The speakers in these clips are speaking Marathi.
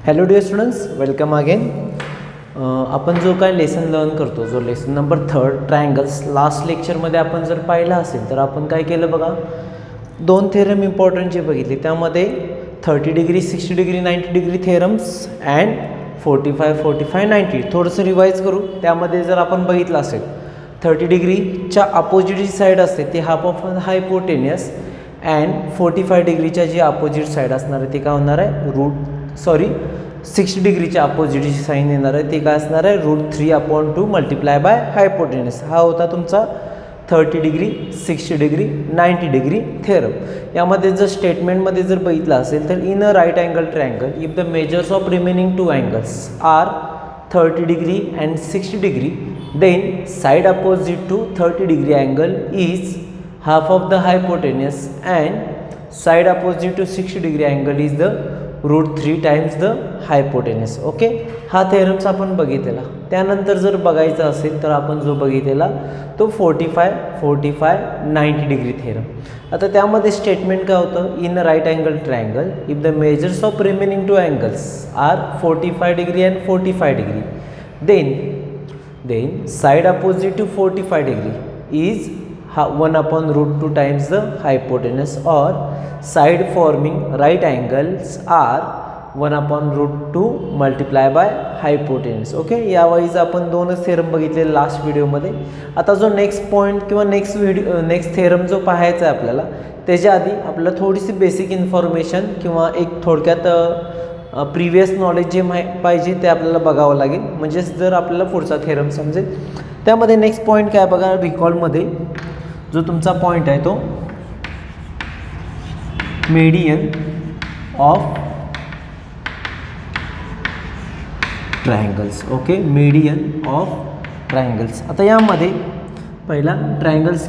Hello dear students, welcome again. आपण जो काय लेसन लर्न करतो, जो लेसन नंबर 3 ट्रायंगल्स, लास्ट लेक्चरमध्ये आपण जर पाहिलं असेल तर आपण काय केलं बघा, 2 थेरम इम्पॉर्टंट जे बघितले त्यामध्ये 30 degree 60 degree 90 degree theorems and 45 45 90 थोडंसं रिवाईज करू. त्यामध्ये जर आपण बघितलं असेल 30 डिग्रीच्या अपोजिट जी साईड असते ती हाफ ऑफ हायपोटेनियस अँड 45 डिग्रीच्या जी अपोजिट साईड असणार आहे ती काय होणार आहे, 60 डिग्रीच्या अपोजिटची साईन येणार आहे ती काय असणार आहे, √3/2 मल्टिप्लाय बाय हायपोटेनस. हा होता तुमचा 30 डिग्री 60 डिग्री 90 डिग्री थेरम. यामध्ये जर स्टेटमेंटमध्ये जर बघितलं असेल तर in a right angle triangle if the measures of remaining 2 angles are 30 degree and 60 degree then side opposite to 30 degree angle is half of the hypotenuse and side opposite to 60 degree angle is the √3 times the hypotenuse. Okay, हा थेरम्स आपण बघितलेला. त्यानंतर जर बघायचा असेल तर आपण जो बघितलेला तो 45 45 90 डिग्री थेरम. आता त्यामध्ये स्टेटमेंट काय होतं, in right angle triangle if the measures of remaining 2 angles are 45 degree and 45 degree then side opposite to 45 degree is 1/√2 times the hypotenuse or side forming right angles are 1/√2 multiply by hypotenuse. Okay, यावेळीच आपण 2च थेरम बघितले लास्ट व्हिडिओमध्ये. आता जो नेक्स्ट पॉईंट किंवा नेक्स्ट थेरम जो पाहायचा आहे आपल्याला, त्याच्या आधी आपल्याला थोडीशी बेसिक इन्फॉर्मेशन किंवा एक थोडक्यात प्रिव्हियस नॉलेज जे पाहिजे ते आपल्याला बघावं लागेल, म्हणजेच जर आपल्याला पुढचा थेरम समजेल. त्यामध्ये नेक्स्ट पॉईंट काय बघा, रिकॉलमध्ये जो तुमचा पॉईंट आहे तो median of triangles. Okay, median of triangles. आता यामध्ये पहिला triangles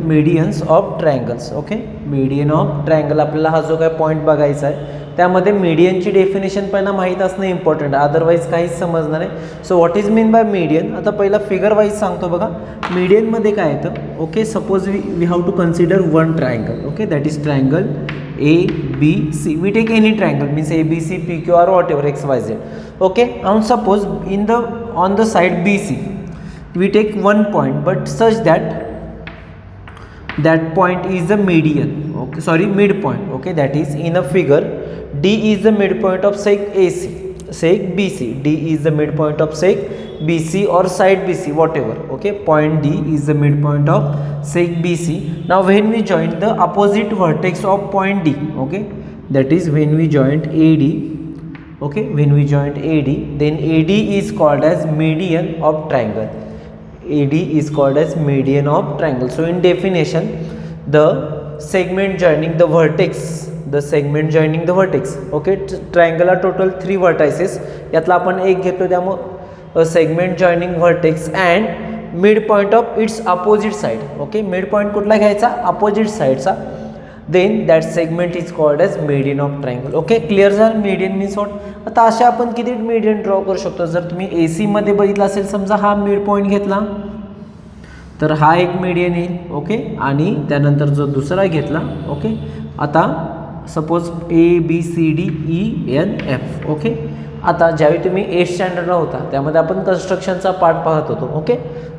medians of triangles. Okay, median of triangle आपल्याला हा जो काय पॉईंट बघायचा आहे त्यामध्ये मीडियनची डेफिनेशन पहिला माहीत असणं इम्पॉर्टंट आहे, अदरवाईज काहीच समजणार नाही. So what is mean by median. आता पहिला फिगर वाईज सांगतो बघा, मीडियनमध्ये काय येतं. Okay, suppose we have to consider one triangle. Okay, that is triangle ABC. We take any triangle means ABC PQR whatever XYZ. Okay, and suppose on the side BC we take one point but such that point is the median. Okay, midpoint. Okay, that is in a figure D is the midpoint of sec BC. D is the midpoint of sec BC or side BC, whatever. Okay, point D is the midpoint of sec BC. Now when we join the opposite vertex of point D, okay, that is when we joined AD. Okay, when we joined AD, then AD is called as median of triangle. AD is called as median of triangle. So in definition, the segment joining the vertex. Okay, triangle are total 3 vertices. यातला आपण एक घेतो, त्यामुळे segment joining vertex and mid point of its opposite side. Okay, midpoint कुठला घ्यायचा, अपोजिट साइडचा. Then that segment is called as median of triangle. Okay, clear झालं मीडियन मीन्स व्हॉट. आता अशा आपण किती मीडियन ड्रॉ करू शकतो. जर तुम्ही AC मध्ये बघितलं असेल, समजा हा मिड पॉईंट घेतला तर हा एक मीडियन येईल. ओके, आणि त्यानंतर जो दुसरा घेतला. ओके, आता सपोज ABCDENF. ओके, आता ज्यावेळी तुम्ही 8th स्टँडर्डला होता त्यामध्ये आपण कन्स्ट्रक्शनचा पार्ट पाहत होतो. ओके,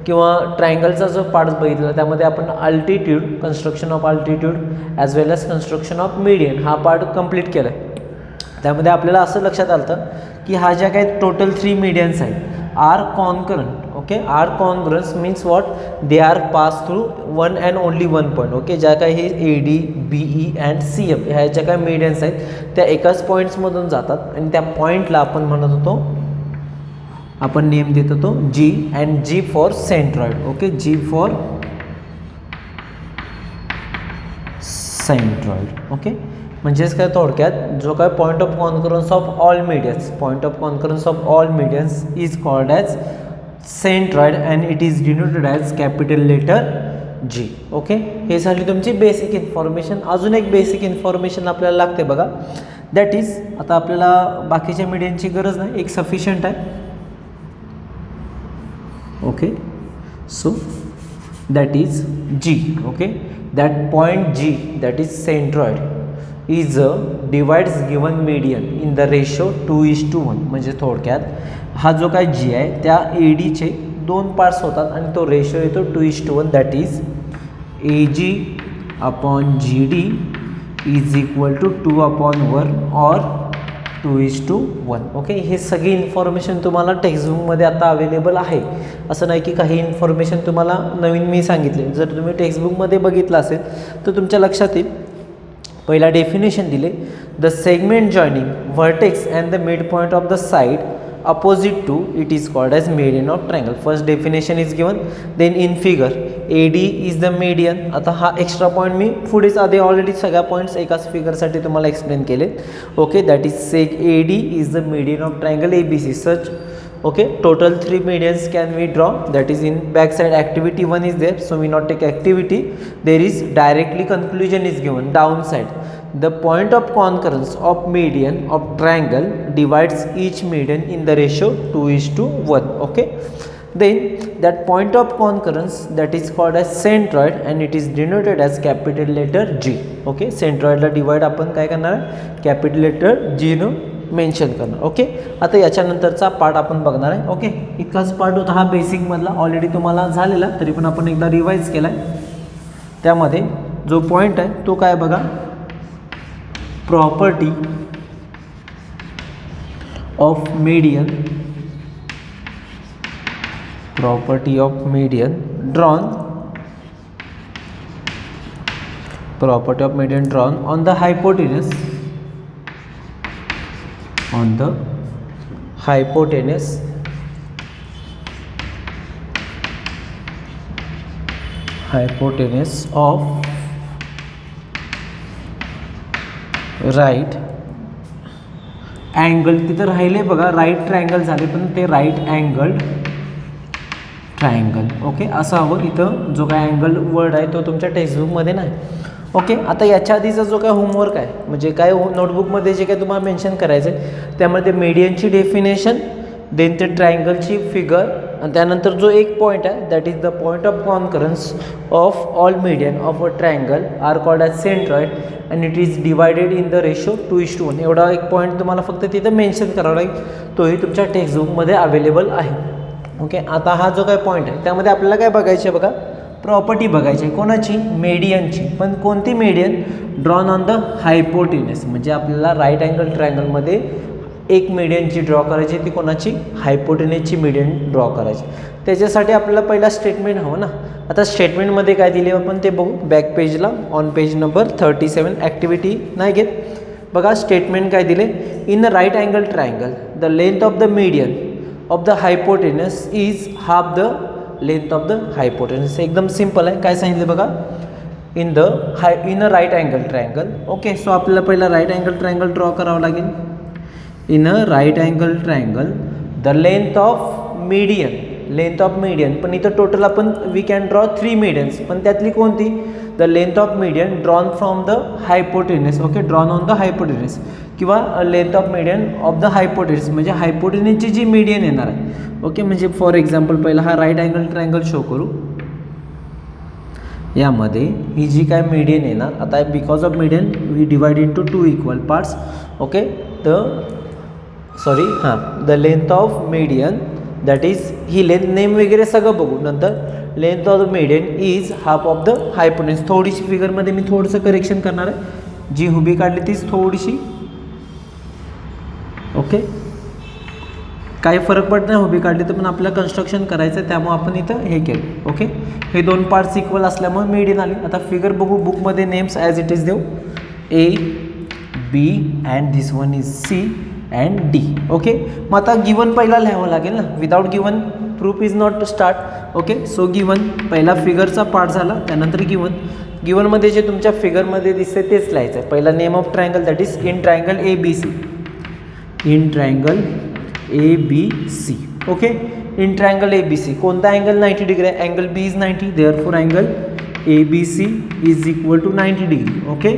किंवा ट्रायंगलचा जो पार्ट बघितला त्यामध्ये आपण altitude, construction of altitude as well as construction of median हा पार्ट कंप्लीट केला आहे. त्यामध्ये आपल्याला असं लक्षात आलं की हा ज्या काही टोटल 3 मीडियन्स आहेत are concurrent. Okay, are concurrent means what, they are pass through one and only one point. Okay, ज्या काही हे AD BE अँड CF ह्या ज्या काही मीडियन्स आहेत त्या एकाच पॉईंट्समधून जातात आणि त्या पॉईंटला आपण म्हणत होतो, आपण नेम देत होतो G and G for centroid. Okay, G for centroid. Okay, म्हणजेच काय थोडक्यात जो काय point of concurrence of all medians is called as centroid and it is denoted as capital letter G. Okay, हे झाली तुमची बेसिक इन्फॉर्मेशन. अजून एक बेसिक इन्फॉर्मेशन आपल्याला लागते बघा, दॅट इज, आता आपल्याला बाकीच्या मीडियनची गरज नाही, एक सफिशियंट आहे. Okay, so that is G. Okay, that point G, that is centroid, is divides given median in the ratio 2:1. म्हणजे थोडक्यात हा जो काय जी आहे त्या ए डीचे 2 पार्ट्स होतात आणि तो रेशो येतो 2:1. That is AG/GD is equal to 2/1 or 2:1. Okay, हे सगळी इन्फॉर्मेशन तुम्हाला टेक्स्टबुकमध्ये आता अवेलेबल आहे. असं नाही की काही इन्फॉर्मेशन तुम्हाला नवीन मी सांगितले. जर तुम्ही टेक्स्टबुकमध्ये बघितलं असेल तर तुमच्या लक्षात येईल. पहिला डेफिनेशन दिले, the segment joining vertex and the mid point of the side opposite to it is called as median of triangle. First definition is given. Then in figure AD is the median. आता हा एक्स्ट्रा पॉईंट मी पुढेच आधी ऑलरेडी सगळ्या पॉईंट्स एकाच फिगरसाठी तुम्हाला एक्सप्लेन केले. Okay, that is सेग AD is the median of triangle ABC. Such okay, total 3 medians can we draw. That is in back side activity 1 is there, so we not take activity. There is directly conclusion is given. Downside, the point of concurrence of median of triangle divides each median in the ratio 2:1. Okay, then that point of concurrence that is called as centroid and it is denoted as capital letter G. Okay, centroid ला divide आपण काय करणार आहे, capital letter G न मेन्शन करणार. ओके, आता याच्यानंतरचा पार्ट आपण बघणार आहे. ओके, इतकाच पार्ट होता हा बेसिकमधला, ऑलरेडी तुम्हाला झालेला, तरी पण आपण एकदा रिवाईज केला आहे. त्यामध्ये जो पॉईंट आहे तो काय बघा, property of median, property of median drawn, property of median drawn on the hypotenuse, on the hypotenuse of right angle. तिथं राहिले बघा राईट ट्रायंगल झाले, पण ते राईट अँगल ट्रायंगल. ओके, असं हवं. इथं जो काय अँगल वर्ड आहे तो तुमच्या टेक्स्टबुकमध्ये नाही. ओके, आता याच्या आधीचा जो काय होमवर्क आहे, म्हणजे काय नोटबुकमध्ये जे काय तुम्हाला मेन्शन करायचं आहे त्यामध्ये मीडियनची डेफिनेशन, देन ते ट्रायंगलची फिगर, आणि त्यानंतर जो एक पॉईंट आहे that is the point of concurrence of all median of a triangle are called as centroid and it is divided in the ratio 2:1. एवढा एक पॉईंट तुम्हाला फक्त तिथं मेन्शन करावा लागेल, तोही तुमच्या टेक्स्टबुकमध्ये अवेलेबल आहे. ओके, आता हा जो काय पॉईंट आहे त्यामध्ये आपल्याला काय बघायचं आहे बघा, प्रॉपर्टी बघायची आहे. कोणाची, मीडियनची. पण कोणती median, drawn on the hypotenuse. म्हणजे आपल्याला राईट अँगल ट्रायंगलमध्ये एक मीडियनची ड्रॉ करायची, ती कोणाची, हायपोटेनसची मीडियन ड्रॉ करायची. त्याच्यासाठी आपल्याला पहिला स्टेटमेंट हवं ना. आता स्टेटमेंटमध्ये काय दिले आपण ते बघू, बॅक पेजला ऑन पेज नंबर 37. ॲक्टिव्हिटी नाही घेत. बघा स्टेटमेंट काय दिले, in the right angle triangle the length of the median of the hypotenuse is half the length of the hypotenuse. एकदम सिंपल आहे. काय सांगितलं बघा, in a right angle triangle. Okay, so आपल्याला पहिला राईट अँगल ट्रायंगल ड्रॉ करावं लागेल. In a right angle triangle the length of median, पण इथं टोटल आपण वी कॅन ड्रॉ 3 मीडियन्स, पण त्यातली कोणती, the length of median drawn from the hypotenuse. Okay, drawn on the hypotenuse किंवा length of median of the hypotenuse, म्हणजे हायपोटेनसची जी मीडियन येणार आहे. ओके, म्हणजे फॉर एक्झाम्पल पहिला हा राईट अँगल ट्रायंगल शो करू. यामध्ये ही जी काय मीडियन येणार, आता because of median we divide into 2 equal parts. Okay, the length of median that is ही लेंथ नेम वगैरे सगळं बघू नंतर. Length of the median is half of the hypotenuse. थोडीशी फिगरमध्ये मी थोडंसं करेक्शन करणार आहे, जी हुबी काढली तीच थोडीशी. ओके, काही फरक पडत नाही हुबी काढली तर, पण आपल्याला कन्स्ट्रक्शन करायचं आहे त्यामुळे आपण इथं हे केलं. ओके, हे 2 पार्ट्स इक्वल असल्यामुळे मीडियन आली. आता फिगर बघू, बुकमध्ये नेम्स ॲज इट इज देऊ, A, B and this one is C and D. Okay, मग आता गिवन पहिला लिहावं लागेल ना, without given proof is not start. Okay, so given पहिला फिगरचा पार्ट झाला, त्यानंतर गिवनमध्ये जे तुमच्या फिगरमध्ये दिसते तेच लिहायचं आहे. पहिला name of triangle that is in triangle ABC, in triangle ABC. Okay, in triangle ABC कोणता अँगल 90 डिग्री आहे, angle B is 90, therefore angle ABC is equal to 90 degree. Okay,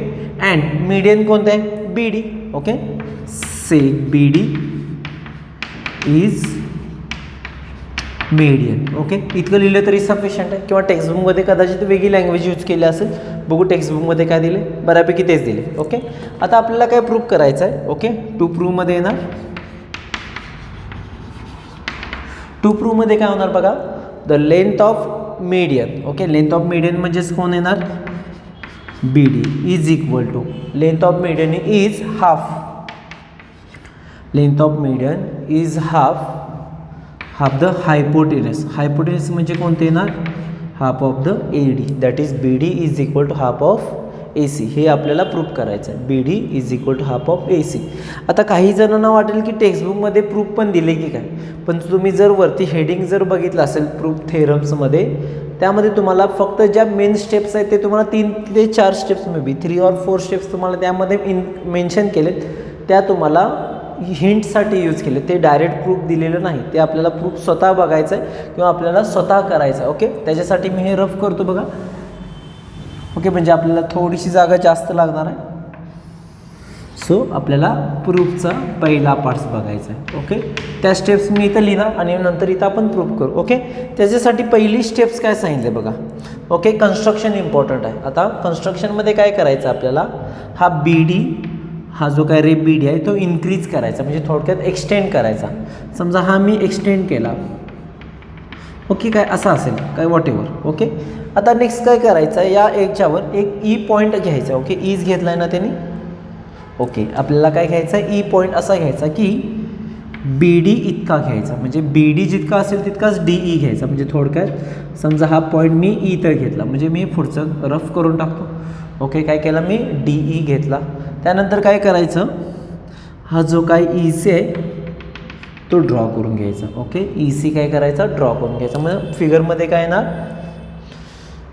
and median कोणतं आहे, BD. ओके, सेक BD इज मीडियन. ओके, इतकं लिहिलं तरी सफिशियंट आहे. किंवा टेक्स्टबुकमध्ये कदाचित वेगळी लँग्वेज यूज केली असेल. बघू टेक्स्टबुकमध्ये काय दिले, बऱ्यापैकी तेच दिले. ओके, आता आपल्याला काय प्रूव्ह करायचं आहे. ओके, टू प्रूव्हमध्ये येणार, टू प्रूव्हमध्ये काय होणार बघा, the length of median. Okay, length of median म्हणजेच कोण येणार, B D is equal to, length of median is half, length of median is half the hypotenuse. Hypotenuse म्हणजे कोणते येणार, half of the A D, that is B D is equal to half of A C. हे आपल्याला प्रूफ करायचं आहे, B D is equal to half of A C. आता काही जणांना वाटेल की टेक्स्टबुकमध्ये प्रूफ पण दिले की काय, पण तुम्ही जर वरती हेडिंग जर बघितलं असेल प्रूफ थेरम्समध्ये, त्यामध्ये तुम्हाला फक्त ज्या मेन स्टेप्स आहेत ते तुम्हाला 3 ते 4 steps, may be 3 or 4 steps तुम्हाला त्यामध्ये मेन्शन केलेत. त्या तुम्हाला हिंटसाठी यूज केले, ते डायरेक्ट प्रूफ दिलेलं नाही. ते आपल्याला प्रूफ स्वतः बघायचं आहे किंवा आपल्याला स्वतः करायचं आहे. ओके, त्याच्यासाठी मी हे रफ करतो बघा. ओके, म्हणजे आपल्याला थोडीशी जागा जास्त लागणार आहे. सो आपल्याला प्रूफचा पहिला पार्ट्स बघायचा आहे. ओके, त्या स्टेप्स मी इथं लिहिणार आणि नंतर इथं आपण प्रूफ करू. ओके, त्याच्यासाठी पहिली स्टेप्स काय सांगितले बघा. ओके, कन्स्ट्रक्शन इम्पॉर्टंट आहे. आता कन्स्ट्रक्शनमध्ये काय करायचं आपल्याला, हा बी डी, हा जो काय रे बी डी आहे तो इन्क्रीज करायचा, म्हणजे थोडक्यात एक्सटेंड करायचा. समजा हा मी एक्सटेंड केला. ओके, काय असा असेल काय वॉट एव्हर. ओके, आता नेक्स्ट काय करायचं आहे, या याच्यावर एक ई पॉईंट घ्यायचा. ओके, ईज घेतला आहे ना त्यांनी. ओके, आपल्याला काय घ्यायचं आहे, ई पॉईंट असा घ्यायचा की बी डी इतका घ्यायचा, म्हणजे बी डी जितका असेल तितकाच डी ई घ्यायचा. म्हणजे थोडक्यात समजा हा पॉईंट मी ई तर घेतला, म्हणजे मी पुढचं रफ करून टाकतो. ओके, काय केलं मी, डी ई घेतला. त्यानंतर काय करायचं, हा जो काय ई सी आहे तो ड्रॉ करून घ्यायचा. ओके, ई सी काय करायचा, ड्रॉ करून घ्यायचा. मग फिगरमध्ये काय येणार,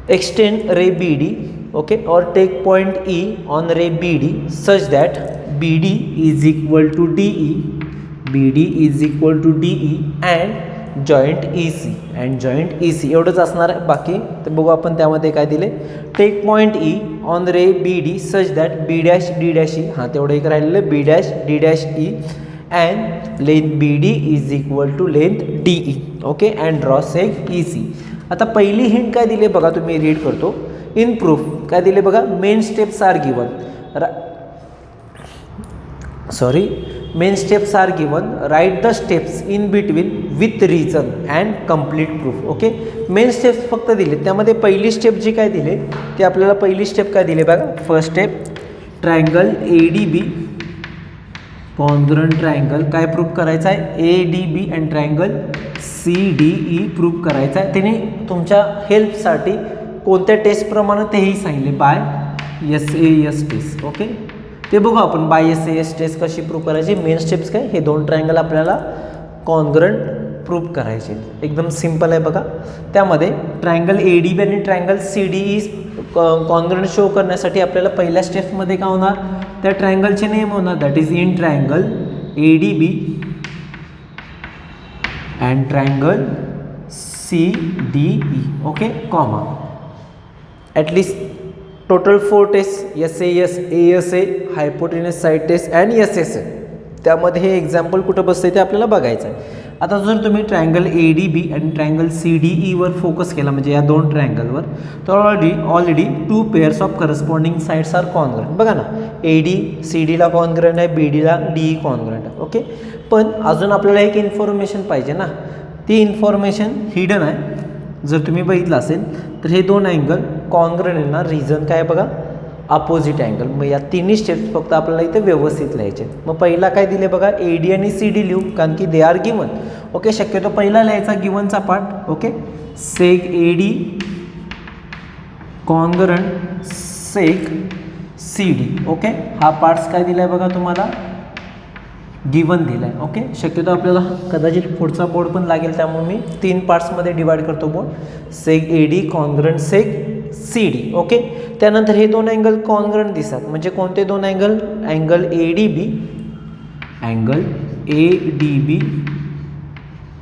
extend ray B D. Okay, और take point E on ray B D such that B D is equal to D E, B D is equal to D E and joint E C, and joint E C. एवढंच असणार आहे. बाकी तर बघू आपण त्यामध्ये काय दिले, take point E on ray B D such that B dash D dash E, हां तेवढं एक राहिलेलं, B dash D dash E and length B D is equal to length D E. Okay, and draw seg E C. आता पहिली हिंट काय दिली बघा, तुम्ही रीड करतो. इन प्रूफ काय दिले बघा, main steps are given, main steps are given, write the steps in between with reason and complete proof. Okay, main steps फक्त दिले, त्यामध्ये पहिली स्टेप जी काय दिले ते आपल्याला पहिली स्टेप काय दिले बघा. First step, triangle A D B congruent triangle काय प्रूफ करायचं आहे, A D B and triangle C D E proof करायचं आहे. त्यांनी तुमच्या हेल्पसाठी कोणत्या टेस्टप्रमाणे तेही सांगितले, by S A S test. Okay, ते बघू आपण by S A S test कशी प्रूफ करायची. मेन स्टेप्स काय, हे 2 ट्रायंगल आपल्याला कॉन्ग्रुएंट प्रूफ करायचे, एकदम सिम्पल आहे बघा. त्यामध्ये ट्रायंगल ए डी बी आणि triangle C D E congruent show करण्यासाठी आपल्याला पहिल्या स्टेप्समध्ये काय होणार, त्या ट्रायंगलचे नेम होणार, that is in triangle A D B and triangle C D E. Okay, comma, at least total 4 test, S A, hypotenuse side test and S S A. त्यामध्ये हे एक्झाम्पल कुठं बसतं ते आपल्याला बघायचं आहे. आता जर तुम्ही ट्रायंगल ए डी बी आणि ट्रायंगल सी डी ईवर फोकस केला, म्हणजे या 2 ट्रायंगलवर, तर already 2 pairs of corresponding sides are congruent. बघा ना, ए डी सी डीला कॉन्ग्रुएंट आहे, बी डीला डी ई कॉन्ग्रुएंट आहे. ओके, पण अजून आपल्याला एक इन्फॉर्मेशन पाहिजे ना, ती इन्फॉर्मेशन हिडन आहे. जर तुम्ही बघितलं असेल तर हे 2 अँगल कॉन्ग्रुएंट येणार, रिझन काय बघा, अपोजिट अँगल. मग या तिन्ही स्टेप्स फक्त आपल्याला इथे व्यवस्थित लिहायचे. मग पहिला काय दिले बघा, ए डी आणि सी डी लिहू, कारण की दे आर गिवन. ओके, शक्यतो पहिला लिहायचा गिवनचा part. Okay, seg A D congruent sec C D. Okay, हा पार्ट्स काय दिला आहे बघा तुम्हाला, गिवन दिला आहे. ओके, शक्यतो आपल्याला कदाचित पुढचा बोर्ड पण लागेल, त्यामुळे मी 3 पार्ट्समध्ये डिवाइड करतो board, sec A D congruent sec C D. Okay, त्यानंतर हे 2 अँगल कॉन्ग्रुएंट दिसतात, म्हणजे कोणते 2 angle, angle A D B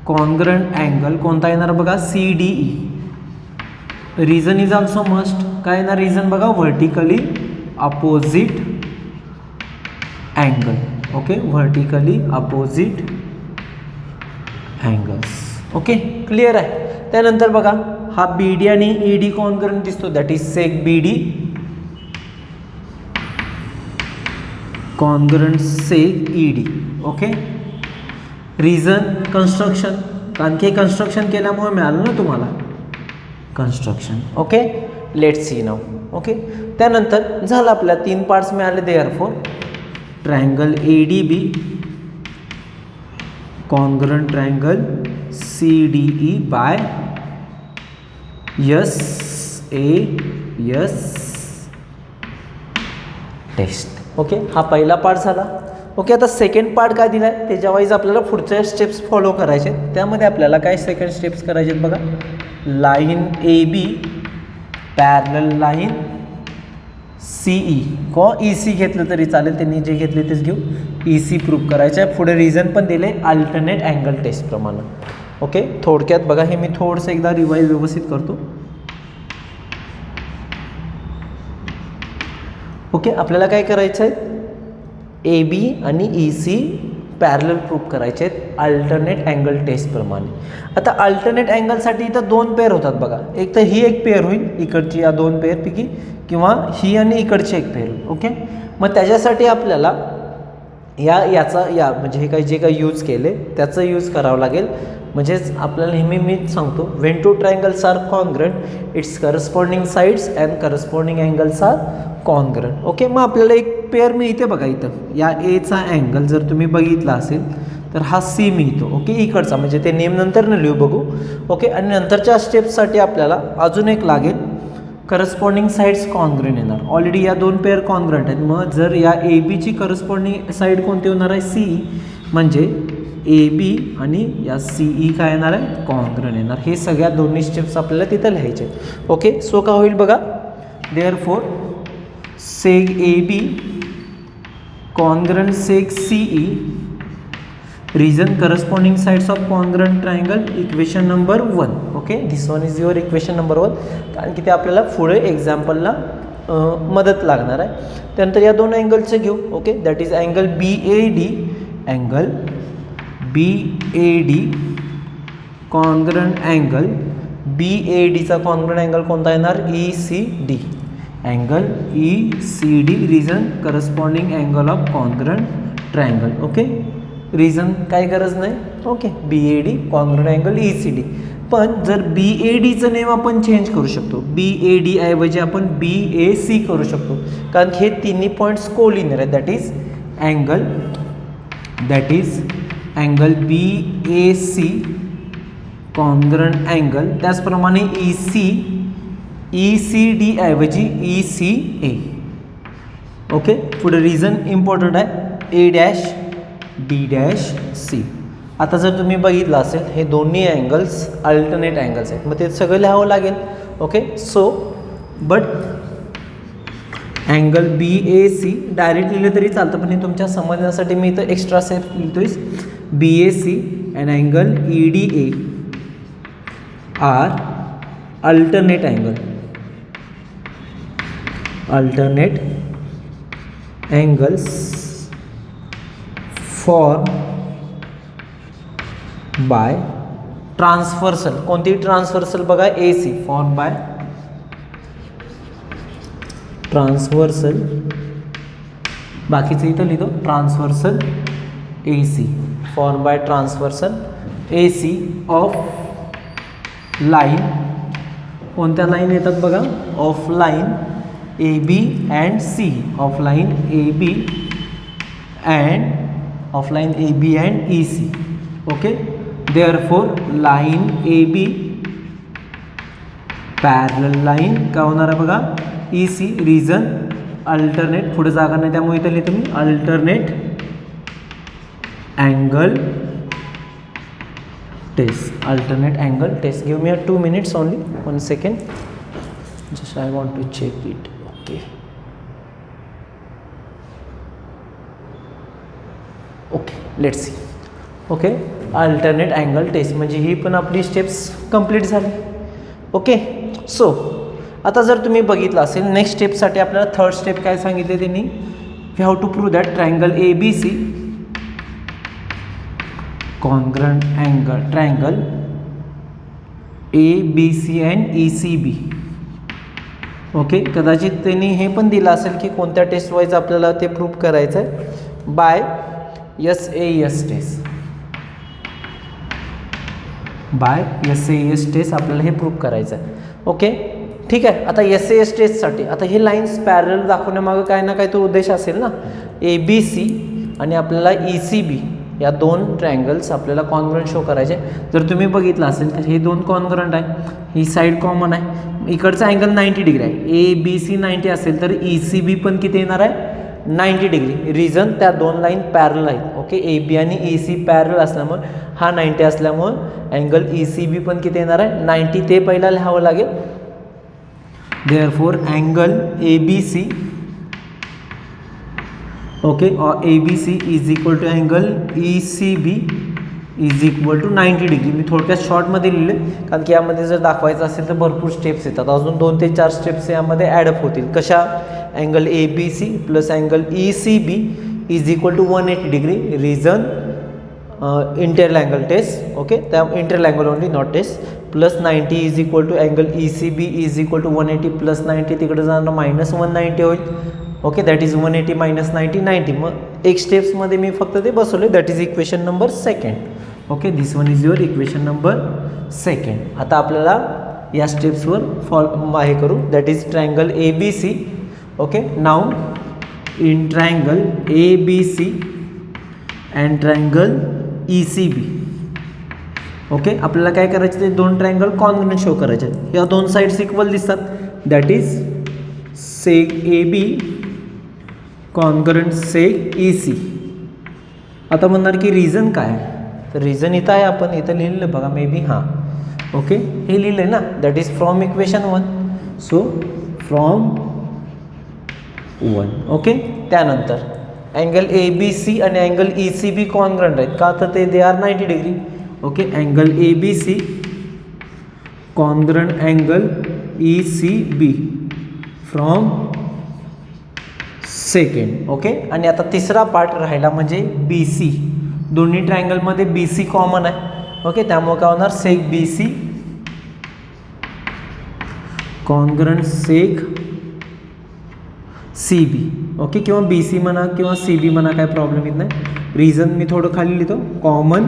congruent angle कोणता येणार बघा, C D E. Reason is also must, काय येणार रिझन बघा, vertically opposite angle. Okay, vertically opposite angles. Okay, clear आहे. त्यानंतर बघा हा बी डी आणि ई डी कॉन्ग्रंट दिसतो, that is sec B D congruent seg E D. Okay, reason construction, कारण की कन्स्ट्रक्शन केल्यामुळे मिळालं ना तुम्हाला कन्स्ट्रक्शन. ओके, लेट्स सी नाव. ओके, त्यानंतर झालं आपल्या 3 पार्ट्स मिळाले. Therefore triangle A D B congruent triangle C D E by S A S test. Okay, हा पहिला पार्ट झाला. ओके, आता सेकंड पार्ट काय दिला आहे त्याच्या वाईज आपल्याला पुढच्या स्टेप्स फॉलो करायचे. त्यामध्ये आपल्याला काय सेकंड स्टेप्स करायचे आहेत बघा. Line A B parallel line C E किंवा ई सी घेतलं तरी चालेल, त्यांनी जे घेतले तेच घेऊ. ई सी प्रूव्ह करायचं आहे. पुढे रिझन पण दिले अल्टरनेट अँगल टेस्टप्रमाणे. ओके, थोडक्यात बघा, हे मी थोडंसं एकदा रिवाईज व्यवस्थित करतो. ओके, आपल्याला काय करायचं आहे, ए बी आणि ई सी पॅरलल प्रूव्ह करायचे आहेत अल्टरनेट अँगल टेस्टप्रमाणे. आता अल्टरनेट अँगलसाठी इथं 2 पेअर होतात बघा. एक तर ही एक पेअर होईल, इकडची या 2 पेअरपैकी, किंवा ही आणि इकडची एक पेअर होईल. ओके, मग त्याच्यासाठी आपल्याला याचा म्हणजे हे काही जे काही यूज केले त्याचं यूज करावं लागेल. म्हणजेच आपल्याला नेहमी मी सांगतो, when two triangles are congruent its corresponding sides and corresponding angles are congruent. Okay, मग आपल्याला एक पेअर मिळते बघा इथं. या एचा अँगल जर तुम्ही बघितला असेल तर हा सी मिळतो. ओके, इकडचा, म्हणजे ते नेम नंतर न लिहू बघू. ओके, आणि नंतरच्या स्टेप्ससाठी आपल्याला अजून एक लागेल, करस्पॉन्डिंग साईड्स कॉन्ग्रंट येणार. ऑलरेडी या 2 पेअर कॉन्ग्रंट आहेत. मग जर या ए बीची करस्पॉन्डिंग साईड कोणती होणार आहे, सी, म्हणजे ए बी आणि या सी ई काय येणार आहे, कॉन्ग्रंट येणार. हे सगळ्या दोन्ही स्टेप्स आपल्याला तिथं लिहायचे आहेत. ओके, सो का होईल बघा. Therefore sec A B congruent sec C E, reason corresponding sides of congruent triangle, equation number 1. Okay, this one is your equation number 1, कारण की ते आपल्याला पुढे एक्झाम्पलला मदत लागणार आहे. त्यानंतर या 2 अँगलचे घेऊ. Okay, that is angle B A D, angle B A D congruent angle B A डीचा कॉन्ग्रंट अँगल कोणता येणार, E C D. Angle E C D, reason corresponding angle of congruent triangle. Okay, reason काय गरज नाही. ओके, B A D congruent angle E C D. पण जर बी ए डीचं नेम आपण चेंज करू शकतो. बी ए डी ऐवजी आपण बी ए सी करू शकतो, कारण हे तिन्ही पॉईंट्स कोलिनियर आहेत. That is angle B A C congruent angle. त्याचप्रमाणे ई सी डी ऐवजी ई सी ए. ओके, पुढे रिझन इम्पॉर्टंट आहे, A dash D dash C. आता जर तुम्ही बघितलं असेल, हे दोन्ही अँगल्स अल्टरनेट अँगल्स आहेत. मग ते सगळं लिहावं लागेल. Okay, so but angle B A C direct लिहिलं तरी चालतं, पण हे तुमच्या समजण्यासाठी मी इथं एक्स्ट्रा स्टेप लिहितोय. B A C and angle E D A are alternate angle. Alternate angles form by transversal. कोणती ट्रान्सव्हर्सल बघा, A C, form by transversal. बाकीचं इथं लिहितो transversal A C, form by transversal A C of line. कोणत्या लाईन येतात बघा, of line A B and C, of line A B and E C. Okay, therefore line A B parallel line काय होणार आहे बघा, ई सी. रिझन अल्टरनेट, पुढे जागा नाही त्यामुळे इथं लिहितो मी alternate angle test. Alternate angle test. Give me 2 minutes only, 1 second. Just I want to check it. Okay okay, let's see. Okay, alternate angle test म्हणजे ही पण आपली स्टेप्स कंप्लीट झाली. ओके, सो आता जर तुम्ही बघितलं असेल, नेक्स्ट स्टेपसाठी आपल्याला थर्ड स्टेप काय सांगितले त्यांनी, we have to prove that triangle A B C congruent angle triangle ABC and ECB. Okay, कदाचित त्यांनी हे पण दिलं असेल की कोणत्या टेस्ट वाईज आपल्याला ते प्रूव्ह करायचं आहे by SAS test. By SAS test आपल्याला हे प्रूव्ह करायचं आहे. ओके, ठीक आहे. आता SAS टेस्टसाठी आता हे लाईन्स पॅरल दाखवण्यामागं काय ना काय तो उद्देश असेल ना. ABC आणि आपल्याला ECB या दोन ट्रायंगल्स आपल्याला कॉन्ग्रंट शो करायचे. जर तुम्ही बघितलं असेल तर हे दोन कॉन्ग्रंट आहे, ही साईड कॉमन आहे, इकडचा अँगल 90 डिग्री आहे. ABC 90 असेल तर ECB पण किती येणार आहे 90 डिग्री. रिझन त्या दोन लाईन पॅरल आहेत. ओके, AB आणि EC पॅरल असल्यामुळे हा 90 असल्यामुळे अँगल ECB पण किती येणार आहे 90. ते पहिला लिहावं लागेल. Therefore angle ABC okay ABC is equal to angle ECB is equal to 90 degree. मी थोडक्यात शॉर्टमध्ये लिहिले कारण की यामध्ये जर दाखवायचं असेल तर भरपूर स्टेप्स येतात, अजून 2 ते 4 स्टेप्स यामध्ये ॲडअप होतील. कशा, angle ABC plus angle ECB is equal to 180 degree. Reason interior angle test. Okay, त्या interior angle only not test. Plus 90 is equal to angle ECB is equal to 180 plus 90 तिकडे जाणार मायनस 190 होईल. Okay, that is 180 minus 90 90. मग एक स्टेप्समध्ये मी फक्त ते बसवले. That is equation number 2. Okay, this one is your equation number 2. आता आपल्याला या स्टेप्सवर हे करू. That is triangle ABC. Okay, now in triangle ABC and triangle ECB. Okay, आपल्याला काय करायचं ते दोन ट्रायंगल कॉन्ग्रंट शो करायचे. या दोन साईड्स इक्वल दिसतात. That is sec AB congruent sec EC. आता म्हणणार की रिझन काय आहे, तर रिझन इथं आहे, आपण इथं लिहिलेलं बघा मे बी. हां, ओके, हे लिहिलं आहे ना. That is from equation 1. So from 1. Okay, त्यानंतर अँगल ABC आणि अँगल ECB कॉन्ग्रंट आहेत का, तर ते are 90 degree. Okay, angle ABC congruent angle ECB from 2. Okay, आणि आता तिसरा पार्ट राहिला म्हणजे BC. दोन्ही ट्रायंगलमध्ये BC कॉमन आहे. ओके, त्यामुळे काय होणार sec BC congruent sec CB. Okay, किंवा BC म्हणा किंवा CB म्हणा, काय प्रॉब्लेम येत नाही. रिझन मी थोडं खाली लिहितो, common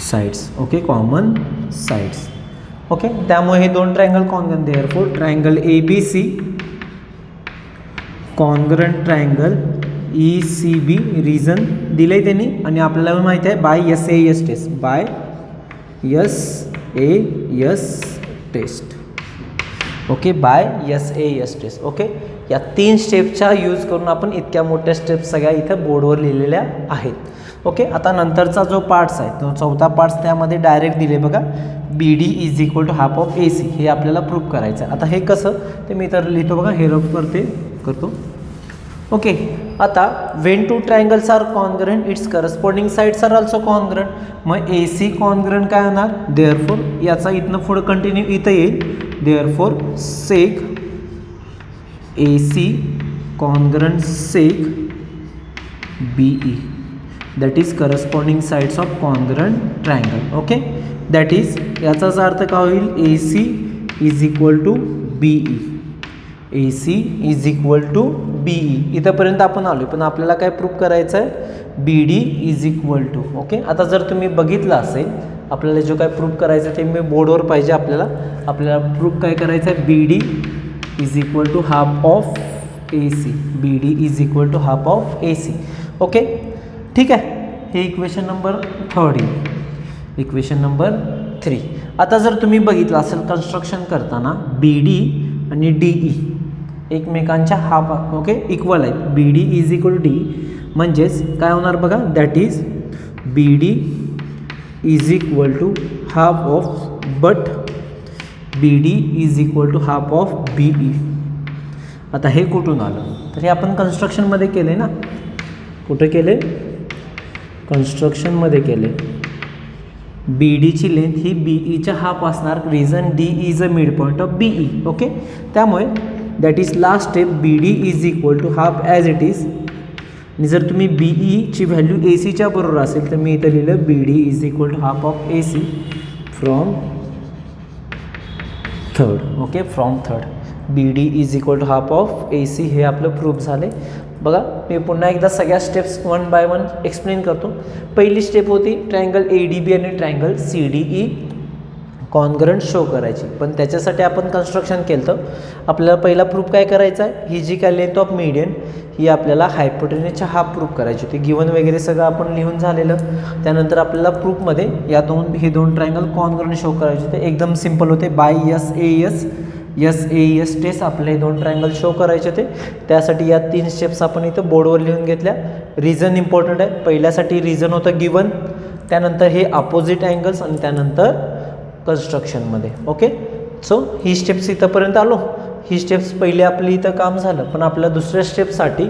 sides. Okay, common sides. Okay, त्यामुळे हे दोन triangle congruent. Therefore triangle ABC congruent triangle ECB. Reason दिलंय त्यांनी आणि आपल्याला माहिती आहे by SAS test. By SAS test. Okay, by SAS test. Okay, या 3 स्टेप्सचा यूज करून आपण इतक्या मोठ्या स्टेप्स सगळ्या इथं बोर्डवर लिहिलेल्या आहेत. ओके, आता नंतरचा जो पार्ट्स आहे तो चौथा पार्ट्स त्यामध्ये डायरेक्ट दिले बघा. BD is equal to half of AC. हे आपल्याला प्रूव्ह करायचं आहे. आता हे कसं ते मी तर लिहितो बघा, हे रफ करतो. ओके, आता when two triangles are congruent its corresponding sides are also congruent. मग AC कॉन्ग्रंट काय होणार, देअरफॉर याचा इथनं पुढं कंटिन्यू इथं येईल. Therefore sec AC congruent sec BE. That is corresponding sides of congruent triangle. Okay, that is याचाच अर्थ काय होईल, AC is equal to BE. AC is equal to BE. इथंपर्यंत आपण आलो, पण आपल्याला काय प्रूव्ह करायचं आहे, BD is equal to. Okay, आता जर तुम्ही बघितलं असेल आपल्याला जो काय प्रूव्ह करायचं ते मी बोर्डवर पाहिजे. आपल्याला प्रूव्ह काय करायचं आहे, BD is equal to half of AC. BD is equal to half of AC. Okay, ठीक आहे. हे इक्वेशन नंबर 3. Equation number 3. आता जर तुम्ही बघितलं असेल कन्स्ट्रक्शन करताना BD आणि DE एकमेकांच्या हाफ ओके इक्वल आहेत. BD is equal to DE म्हणजेच काय होणार बघा, that is BD is equal to half of, but BD is equal to half of BE. आता हे कुठून आलं, तर हे आपण कन्स्ट्रक्शनमध्ये केले ना. कुठे केले, कन्स्ट्रक्शनमध्ये केले. BDची लेंथ ही BEच्या हाफ असणार. Reason D is a mid point of BE. Okay, त्यामुळे that is last step BD is equal to half as it is. आणि जर तुम्ही बी ईची व्हॅल्यू ए सीच्या बरोबर असेल तर मी इथं लिहिलं B D is equal to half of A C from third. Okay, from third B D is equal to half of A C हे आपलं प्रूफ झाले. बघा मी पुन्हा एकदा सगळ्या steps one by one explain करतो. पहिली स्टेप होती ट्रायंगल ए डी बी आणि triangle C D E congruent show करायची, पण त्याच्यासाठी आपण कन्स्ट्रक्शन केलं तर आपल्याला पहिला प्रूफ काय करायचा आहे, ही जी काय लेंथ ऑफ मीडियन ही आपल्याला हायपोटेन्यूसच्या हाफ प्रूफ करायची होती. गिवन वगैरे सगळं आपण लिहून झालेलं. त्यानंतर आपल्याला प्रूफमध्ये या हे दोन ट्रायंगल कॉन्ग्रंट शो करायचे होते. एकदम सिम्पल होते. By S A S test आपले हे दोन ट्रायंगल शो करायचे होते. त्यासाठी या 3 स्टेप्स आपण इथं बोर्डवर लिहून घेतल्या. रिझन इम्पॉर्टंट आहे. पहिल्यासाठी रिझन होतं गिवन, त्यानंतर हे अपोजिट अँगल्स आणि त्यानंतर कन्स्ट्रक्शनमध्ये. ओके, सो ही स्टेप्स इथंपर्यंत आलो. ही स्टेप्स पहिले आपली इथं काम झालं, पण आपल्या दुसऱ्या स्टेपसाठी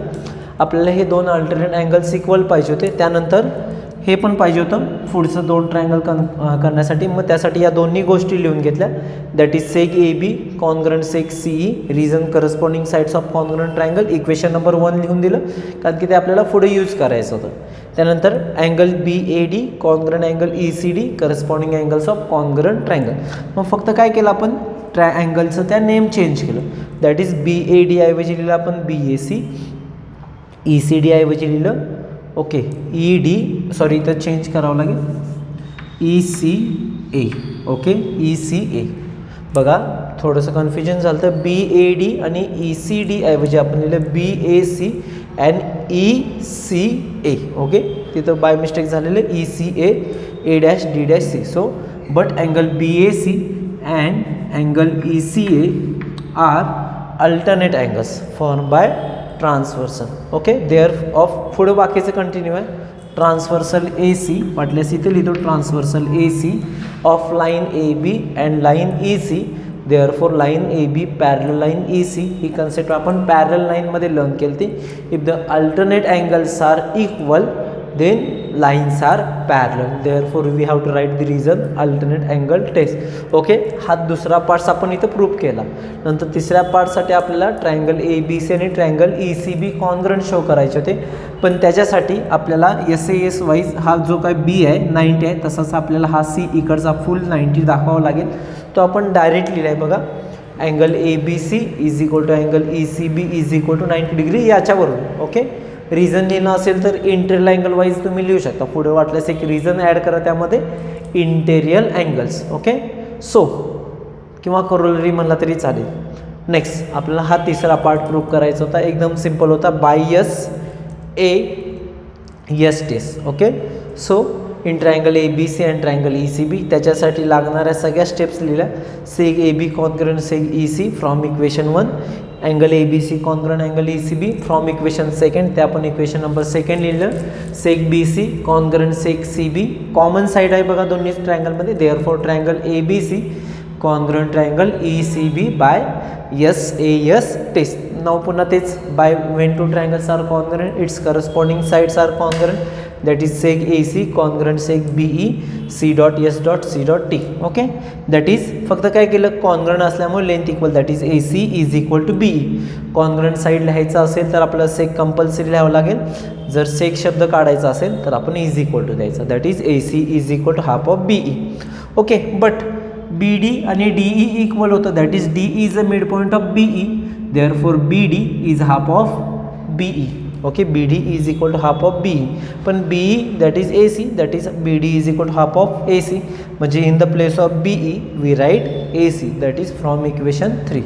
आपल्याला हे दोन अल्टरनेट अँगल्स इक्वल पाहिजे होते. त्यानंतर हे पण पाहिजे होतं पुढचं दोन ट्रायंगल करण्यासाठी. मग त्यासाठी या दोन्ही गोष्टी लिहून घेतल्या. That is sec A B congruent sec C E reason corresponding sides of congruent triangle. Equation number 1 लिहून दिलं कारण की ते आपल्याला पुढे यूज करायचं होतं. त्यानंतर angle B A D congruent angle E C D corresponding angles of congruent triangle. मग फक्त काय केलं आपण, अँगलचं त्या नेम चेंज केलं. That is B A D ऐवजी लिहिलं आपण B A C, E C D ऐवजी लिहिलं ओके ई डी, सॉरी इथं चेंज करावं लागेल E C A. Okay, E C A. बघा थोडंसं कन्फ्युजन झालं तर बी ए डी आणि ई सी डी ऐवजी आपण लिहिलं B A C and E C A. Okay, तिथं बाय मिस्टेक झालेलं E C A dash D dash C. So but angle B A C and angle E C A are alternate angles form by transversal. Okay, therefore पुढं बाकीचं कंटिन्यू आहे. ट्रान्सवर्सल ए सी वाटल्यास इथे लिहितो transversal A C of line A B and line E C. Therefore line A B parallel line E C. ही कन्सेप्ट आपण पॅरल लाईनमध्ये लर्न केली ती. If the alternate angles are equal then lines are parallel, therefore we have to write the reason alternate angle test. Okay, हा दुसरा पार्ट्स आपण इथं प्रूफ केला. नंतर तिसऱ्या पार्टसाठी आपल्याला ट्रायंगल ए बी सी आणि triangle E C B congruent show करायचे होते. पण त्याच्यासाठी आपल्याला एस ए एस वाईज हा जो काय बी आहे 90 आहे, तसाच आपल्याला हा सी इकडचा फुल 90 दाखवावा लागेल. तो आपण डायरेक्ट लिहिला आहे. बघा angle A B C is equal to angle E C B is equal to 90 degree याच्यावरून. ओके, रिझन लिहिणं असेल तर इंटेरियल अँगल वाईज तुम्ही लिहू शकता. पुढे वाटल्यास एक रिझन ॲड करा त्यामध्ये इंटेरियल अँगल्स. ओके, सो किंवा करोलरी म्हणला तरी चालेल. नेक्स्ट आपल्याला हा तिसरा पार्ट प्रूव्ह करायचा होता. एकदम सिम्पल होता. By S A S test. Okay, so in triangle A B C and triangle E C B त्याच्यासाठी लागणाऱ्या सगळ्या स्टेप्स लिहिल्या. Seg A B congruent seg E C from equation 1. Angle A B C congruent angle E C B from equation 2. ते आपण इक्वेशन नंबर 2 लिहिलं. सेक बी सी कॉन्ग्रंट सेक सी बी कॉमन साईड आहे बघा दोन्ही ट्रायंगलमध्ये. Therefore triangle A B C congruent triangle E C B by S A S test. नाव पुन्हा तेच. By when two triangles are congruent its corresponding sides are congruent. That is sec A C congruent seg B E C dot S dot C dot T. Okay, that is फक्त काय केलं, कॉन्ग्रंट असल्यामुळे length equal that is A C is equal to B E. Congruent side लिहायचं असेल तर आपल्याला सेक कंपल्सरी लिहावं लागेल. जर सेक शब्द काढायचा असेल तर आपण इज इक्वल टू द्यायचा. That is A C is equal to half of B E. Okay, but B D आणि डी ई इक्वल होतं. That is D is a mid point of B E. Therefore B D is half of B E. Okay, B D is equal to half of B E. पण B E that is A C, that is B D is equal to half of A C. म्हणजे in the place of B E we write A C. That is from equation 3.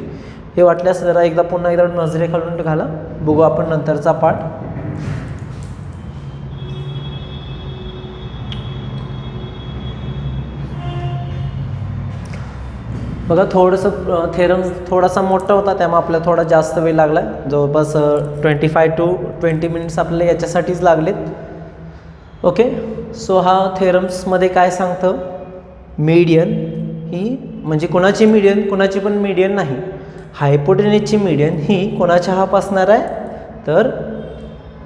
हे वाटल्यास जरा एकदा पुन्हा एकदा नजरे खालून घाला. बघू आपण नंतरचा पार्ट. बघा थोडंसं थेरम थोडासा मोठा होता त्यामुळे आपल्याला थोडा जास्त वेळ लागला. जवळपास 25 to 20 मिनिट्स आपल्याला याच्यासाठीच लागलेत. ओके, सो हा थेरम्समध्ये काय सांगतं, मीडियन ही म्हणजे कोणाची मीडियन, कोणाची पण मीडियन नाही. हायपोटेन्यूसची मीडियन ही कोणाच्या हाफ असणार आहे तर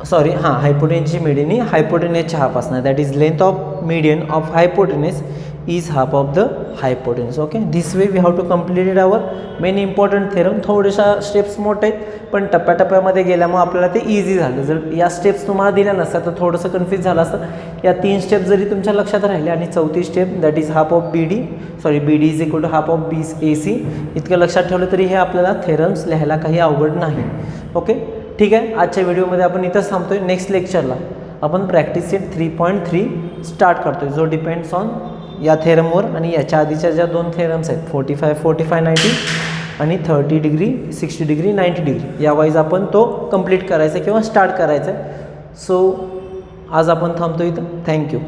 सॉरी हायपोटेन्यूसची मीडियन ही हायपोटेन्यूसच्या हाफ असणार. That is length of median of हायपोटेन्यूस is half of the hypotenuse. Okay, this way we have to completed our main important theorem. थोड्याशा स्टेप्स मोठे आहेत पण टप्प्याटप्प्यामध्ये गेल्यामुळे आपल्याला ते इझी झालं. जर या स्टेप्स तुम्हाला दिल्या नसत्या तर थोडंसं कन्फ्यूज झालं असतं. या 3 स्टेप जरी तुमच्या लक्षात राहिले आणि 4थी step that is half of B D is equal to half of A C इतकं लक्षात ठेवलं तरी हे आपल्याला थेरम्स लिहायला काही अवघड नाही. ओके, ठीक आहे. आजच्या व्हिडिओमध्ये आपण इथंच थांबतोय. नेक्स्ट लेक्चरला आपण प्रॅक्टिस सेट 3.3 स्टार्ट करतोय जो डिपेंड्स ऑन या थेरमवर आणि याच्या आधीच्या ज्या 2 थेरम्स आहेत 45, 90 आणि 30 डिग्री, 60 डिग्री, 90 डिग्री या वाईज आपण तो कंप्लीट करायचा किंवा स्टार्ट करायचा आहे. सो आज आपण थांबतो इथं. थँक्यू.